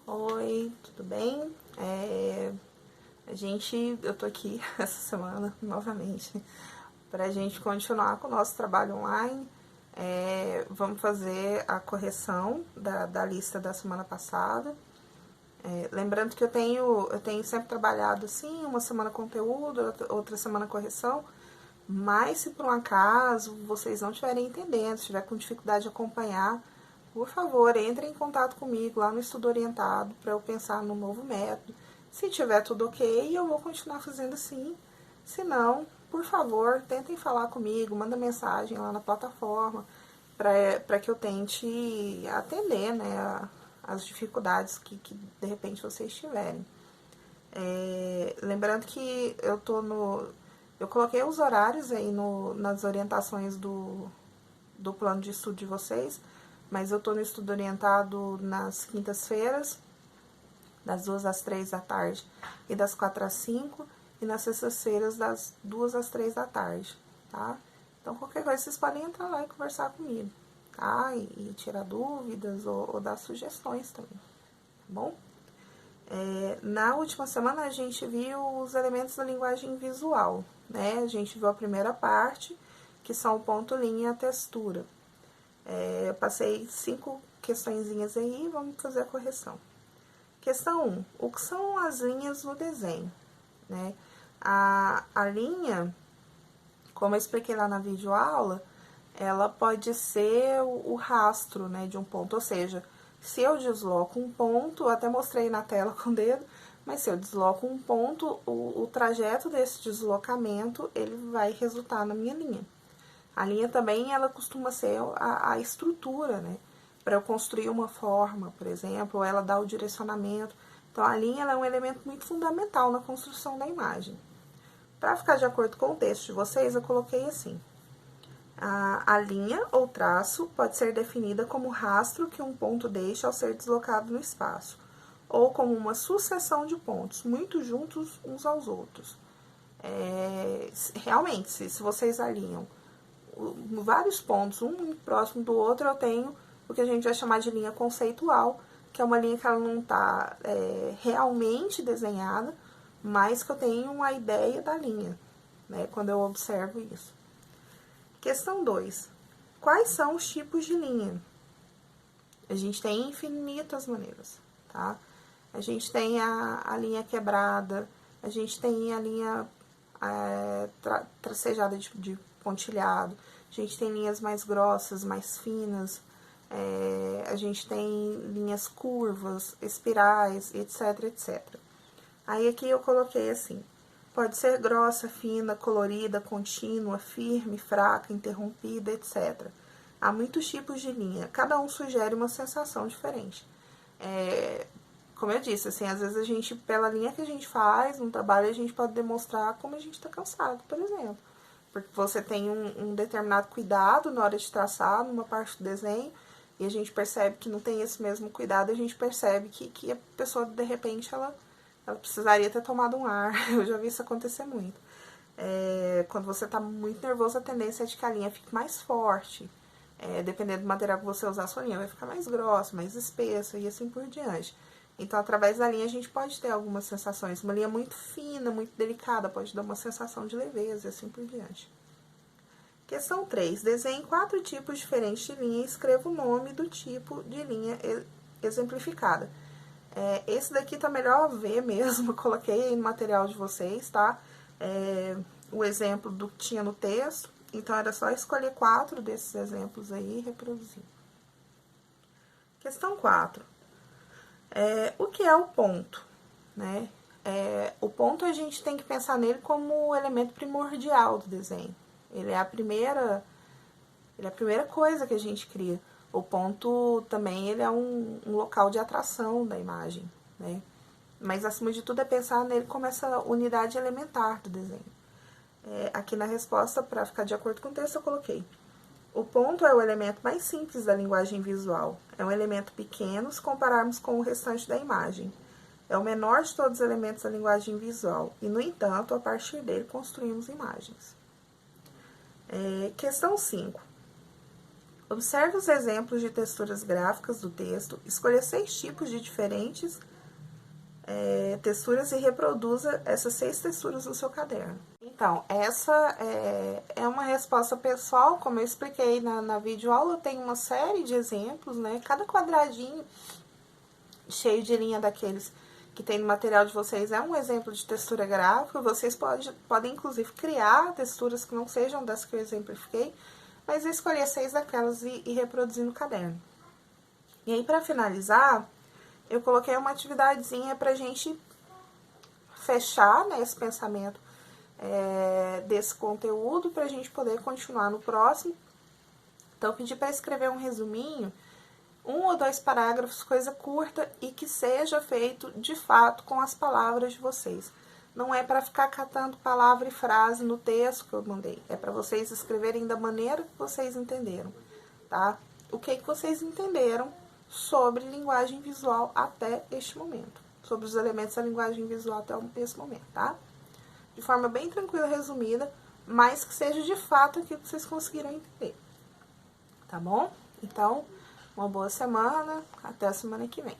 Oi, tudo bem? Eu tô aqui essa semana novamente para a gente continuar com o nosso trabalho online. Vamos fazer a correção da lista da semana passada. Lembrando que eu tenho sempre trabalhado assim, uma semana conteúdo, outra semana correção, mas se por um acaso vocês não estiverem entendendo, se tiver com dificuldade de acompanhar, por favor, entre em contato comigo lá no Estudo Orientado para eu pensar no novo método. Se tiver tudo ok, eu vou continuar fazendo assim. Se não, por favor, tentem falar comigo, manda mensagem lá na plataforma para que eu tente atender, né, as dificuldades que de repente vocês tiverem. Lembrando que eu coloquei os horários aí nas orientações do plano de estudo de vocês, mas eu tô no estudo orientado nas quintas-feiras, das 2 às 3 da tarde e das 4 às 5, e nas sextas-feiras das 2 às 3 da tarde, tá? Então, qualquer coisa, vocês podem entrar lá e conversar comigo, tá? E tirar dúvidas ou dar sugestões também, tá bom? Na última semana, a gente viu os elementos da linguagem visual, né? A gente viu a primeira parte, que são o ponto, linha e a textura. Eu passei 5 questõezinhas aí, vamos fazer a correção. Questão 1. O que são as linhas no desenho? Né? A linha, como eu expliquei lá na videoaula, ela pode ser o rastro, né, de um ponto. Ou seja, se eu desloco um ponto, eu até mostrei na tela com o dedo, mas se eu desloco um ponto, o trajeto desse deslocamento, ele vai resultar na minha linha. A linha também, ela costuma ser a estrutura, né? Para eu construir uma forma, por exemplo, ou ela dá o direcionamento. Então, a linha ela é um elemento muito fundamental na construção da imagem. Para ficar de acordo com o texto de vocês, eu coloquei assim. A linha ou traço pode ser definida como rastro que um ponto deixa ao ser deslocado no espaço, ou como uma sucessão de pontos, muito juntos uns aos outros. Realmente, se vocês alinham vários pontos, um muito próximo do outro, eu tenho o que a gente vai chamar de linha conceitual, que é uma linha que ela não está realmente desenhada, mas que eu tenho uma ideia da linha, né, quando eu observo isso. Questão 2. Quais são os tipos de linha? A gente tem infinitas maneiras, tá? A gente tem a linha quebrada, a gente tem a linha tracejada de pontilhado, a gente tem linhas mais grossas, mais finas, a gente tem linhas curvas, espirais, etc, etc. Aí aqui eu coloquei assim, pode ser grossa, fina, colorida, contínua, firme, fraca, interrompida, etc. Há muitos tipos de linha, cada um sugere uma sensação diferente. Como eu disse, assim, às vezes a gente, pela linha que a gente faz no trabalho, a gente pode demonstrar como a gente está cansado, por exemplo. Porque você tem um determinado cuidado na hora de traçar numa parte do desenho, e a gente percebe que não tem esse mesmo cuidado, a gente percebe que a pessoa, de repente, ela precisaria ter tomado um ar. Eu já vi isso acontecer muito. Quando você está muito nervoso, a tendência é de que a linha fique mais forte. Dependendo do material que você usar, a sua linha vai ficar mais grossa, mais espessa e assim por diante. Então, através da linha, a gente pode ter algumas sensações. Uma linha muito fina, muito delicada, pode dar uma sensação de leveza e assim por diante. Questão 3. Desenhe 4 tipos diferentes de linha e escreva o nome do tipo de linha exemplificada. Esse daqui tá melhor ver mesmo, eu coloquei aí no material de vocês, tá? O exemplo do que tinha no texto, então era só escolher 4 desses exemplos aí e reproduzir. Questão 4. O que é o ponto, né? O ponto a gente tem que pensar nele como o elemento primordial do desenho. Ele é a primeira coisa que a gente cria. O ponto também ele é um local de atração da imagem, né? Mas acima de tudo é pensar nele como essa unidade elementar do desenho. Aqui na resposta, para ficar de acordo com o texto, eu coloquei: o ponto é o elemento mais simples da linguagem visual. É um elemento pequeno se compararmos com o restante da imagem. É o menor de todos os elementos da linguagem visual e, no entanto, a partir dele construímos imagens. Questão 5. Observe os exemplos de texturas gráficas do texto, escolha 6 tipos de diferentes texturas e reproduza essas 6 texturas no seu caderno. Então, essa é uma resposta pessoal, como eu expliquei na videoaula, tem uma série de exemplos, né? Cada quadradinho cheio de linha daqueles que tem no material de vocês é um exemplo de textura gráfica. Vocês podem inclusive, criar texturas que não sejam das que eu exemplifiquei, mas escolher 6 daquelas e reproduzir no caderno. E aí, para finalizar, eu coloquei uma atividadezinha pra gente fechar, né, esse pensamento desse conteúdo, pra gente poder continuar no próximo. Então, eu pedi para escrever um resuminho, 1 ou 2 parágrafos, coisa curta, e que seja feito de fato com as palavras de vocês. Não é para ficar catando palavra e frase no texto que eu mandei, é para vocês escreverem da maneira que vocês entenderam, tá? O que vocês entenderam sobre linguagem visual até este momento, sobre os elementos da linguagem visual até esse momento, tá? De forma bem tranquila, resumida, mas que seja de fato aquilo que vocês conseguiram entender, tá bom? Então, uma boa semana, até a semana que vem.